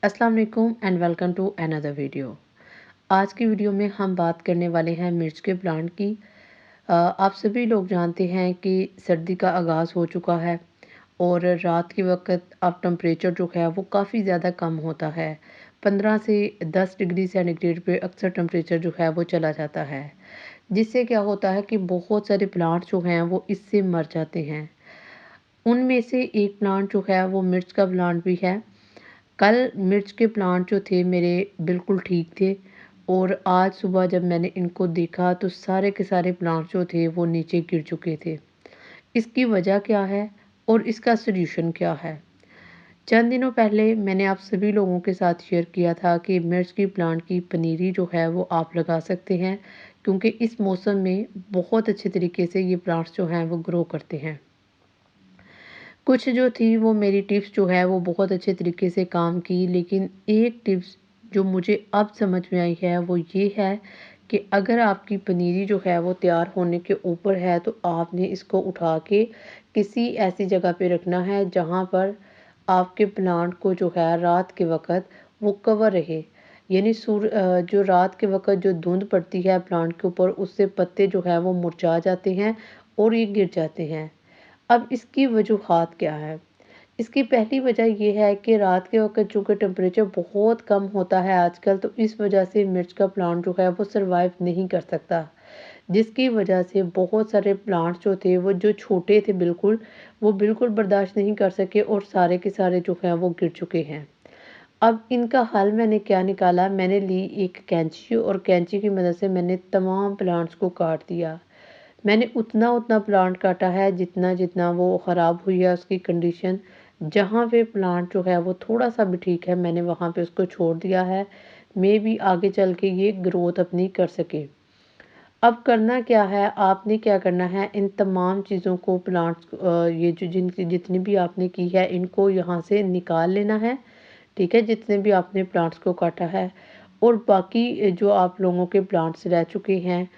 अस्सलाम वालेकुम and welcome to another video. आज की वीडियो में हम बात करने वाले हैं मिर्च के प्लांट की। आप सभी लोग जानते हैं कि सर्दी का आगाज़ हो चुका है और रात के वक्त अब टेम्परेचर जो है वो काफ़ी ज़्यादा कम होता है। 15 से 10 डिग्री सेंटीग्रेड पे अक्सर टेम्परेचर जो है वो चला जाता है, जिससे क्या होता है कि बहुत सारे प्लांट जो हैं वो इससे मर जाते हैं। उनमें से एक प्लांट जो है वो मिर्च का प्लांट भी है। कल मिर्च के प्लांट जो थे मेरे बिल्कुल ठीक थे और आज सुबह जब मैंने इनको देखा तो सारे के सारे प्लांट जो थे वो नीचे गिर चुके थे। इसकी वजह क्या है और इसका सॉल्यूशन क्या है? चंद दिनों पहले मैंने आप सभी लोगों के साथ शेयर किया था कि मिर्च की प्लांट की पनीरी जो है वो आप लगा सकते हैं, क्योंकि इस मौसम में बहुत अच्छे तरीके से ये प्लांट्स जो हैं वो ग्रो करते हैं। कुछ जो थी वो मेरी टिप्स जो है वो बहुत अच्छे तरीके से काम की, लेकिन एक टिप्स जो मुझे अब समझ में आई है वो ये है कि अगर आपकी पनीरी जो है वो तैयार होने के ऊपर है तो आपने इसको उठा के किसी ऐसी जगह पे रखना है जहाँ पर आपके प्लांट को जो है रात के वक़्त वो कवर रहे। यानी जो रात के वक़्त जो धुंध पड़ती है प्लांट के ऊपर उससे पत्ते जो है वो मुरझा जाते हैं और ये गिर जाते हैं। अब इसकी वजूहात क्या है? इसकी पहली वजह ये है कि रात के वक़्त चूँकि टेम्परेचर बहुत कम होता है आजकल, तो इस वजह से मिर्च का प्लांट जो है वो सर्वाइव नहीं कर सकता। जिसकी वजह से बहुत सारे प्लांट्स जो थे वो जो छोटे थे बिल्कुल, वो बिल्कुल बर्दाश्त नहीं कर सके और सारे के सारे जो हैं वो गिर चुके हैं। अब इनका हल मैंने क्या निकाला, मैंने ली एक कैंची और कैंची की मदद से मैंने तमाम प्लांट्स को काट दिया। मैंने उतना-उतना प्लांट काटा है जितना-जितना वो ख़राब हुई है उसकी कंडीशन। जहाँ पे प्लांट जो है वो थोड़ा-सा भी ठीक है मैंने वहाँ पे उसको छोड़ दिया है। मेबी आगे चल के ये ग्रोथ अपनी कर सके। अब करना क्या है, आपने क्या करना है, इन तमाम चीज़ों को ये जो जितनी भी आपने की है इनको यहाँ से निकाल लेना है, ठीक है? जितने भी आपने प्लांट्स को काटा है और बाकी जो आप लोगों के प्लांट्स रह चुके हैं,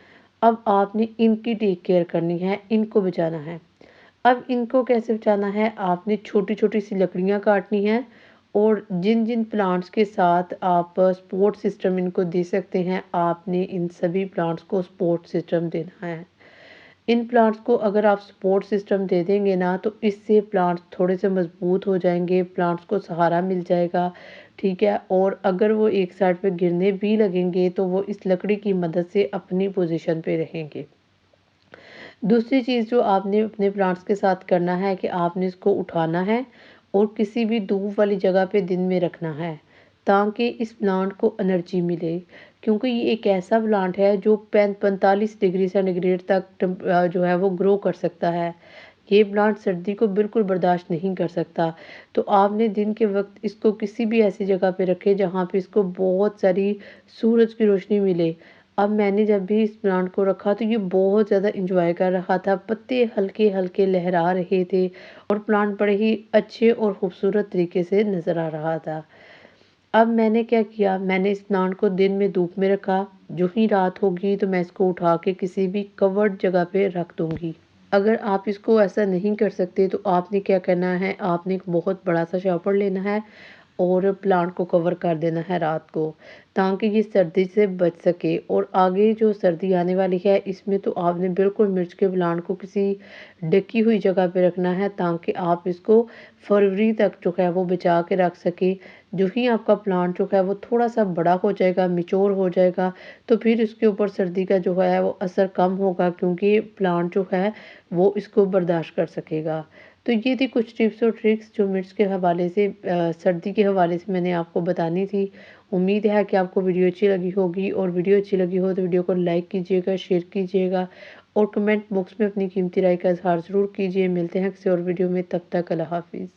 अब आपने इनकी टेक केयर करनी है, इनको बचाना है। अब इनको कैसे बचाना है, आपने छोटी-छोटी सी लकड़ियाँ काटनी हैं और जिन-जिन प्लांट्स के साथ आप सपोर्ट सिस्टम इनको दे सकते हैं, आपने इन सभी प्लांट्स को सपोर्ट सिस्टम देना है। इन प्लांट्स को अगर आप सपोर्ट सिस्टम दे देंगे ना तो इससे प्लांट्स थोड़े से मजबूत हो जाएंगे, प्लांट्स को सहारा मिल जाएगा, ठीक है? और अगर वो एक साइड पे गिरने भी लगेंगे तो वो इस लकड़ी की मदद से अपनी पोजीशन पे रहेंगे। दूसरी चीज़ जो आपने अपने प्लांट्स के साथ करना है कि आपने इसको उठाना है और किसी भी धूप वाली जगह पे दिन में रखना है, ताकि इस प्लांट को एनर्जी मिले, क्योंकि ये एक ऐसा प्लांट है जो 45 डिग्री सेंटीग्रेड तक जो है वो ग्रो कर सकता है। ये प्लांट सर्दी को बिल्कुल बर्दाश्त नहीं कर सकता। तो आपने दिन के वक्त इसको किसी भी ऐसी जगह पे रखें जहाँ पे इसको बहुत सारी सूरज की रोशनी मिले। अब मैंने जब भी इस प्लांट को रखा तो ये बहुत ज़्यादा एंजॉय कर रहा था, पत्ते हल्के-हल्के लहरा रहे थे और प्लांट बड़े ही अच्छे और खूबसूरत तरीके से नज़र आ रहा था। अब मैंने क्या किया, मैंने इस प्लांट को दिन में धूप में रखा, जो ही रात होगी तो मैं इसको उठा के किसी भी कवर्ड जगह पे रख दूँगी। अगर आप इसको ऐसा नहीं कर सकते तो आपने क्या करना है, आपने एक बहुत बड़ा-सा शॉवर लेना है और प्लांट को कवर कर देना है रात को, ताकि ये सर्दी से बच सके। और आगे जो सर्दी आने वाली है इसमें तो आपने बिल्कुल मिर्च के प्लांट को किसी ढकी हुई जगह पे रखना है, ताकि आप इसको फरवरी तक जो है वो बचा के रख सकें। जो ही आपका प्लांट जो है वो थोड़ा-सा बड़ा हो जाएगा, मैच्योर हो जाएगा, तो फिर इसके ऊपर सर्दी का जो है वो असर कम होगा, क्योंकि प्लांट जो है वो इसको बर्दाश्त कर सकेगा। तो ये थी कुछ टिप्स और ट्रिक्स जो मिर्च के हवाले से सर्दी के हवाले से मैंने आपको बतानी थी। उम्मीद है कि आपको वीडियो अच्छी लगी होगी, और वीडियो अच्छी लगी हो तो वीडियो को लाइक कीजिएगा, शेयर कीजिएगा और कमेंट बॉक्स में अपनी कीमती राय का इज़हार ज़रूर कीजिए। मिलते हैं किसी और वीडियो में, तब तक अल्लाह हाफ़िज़।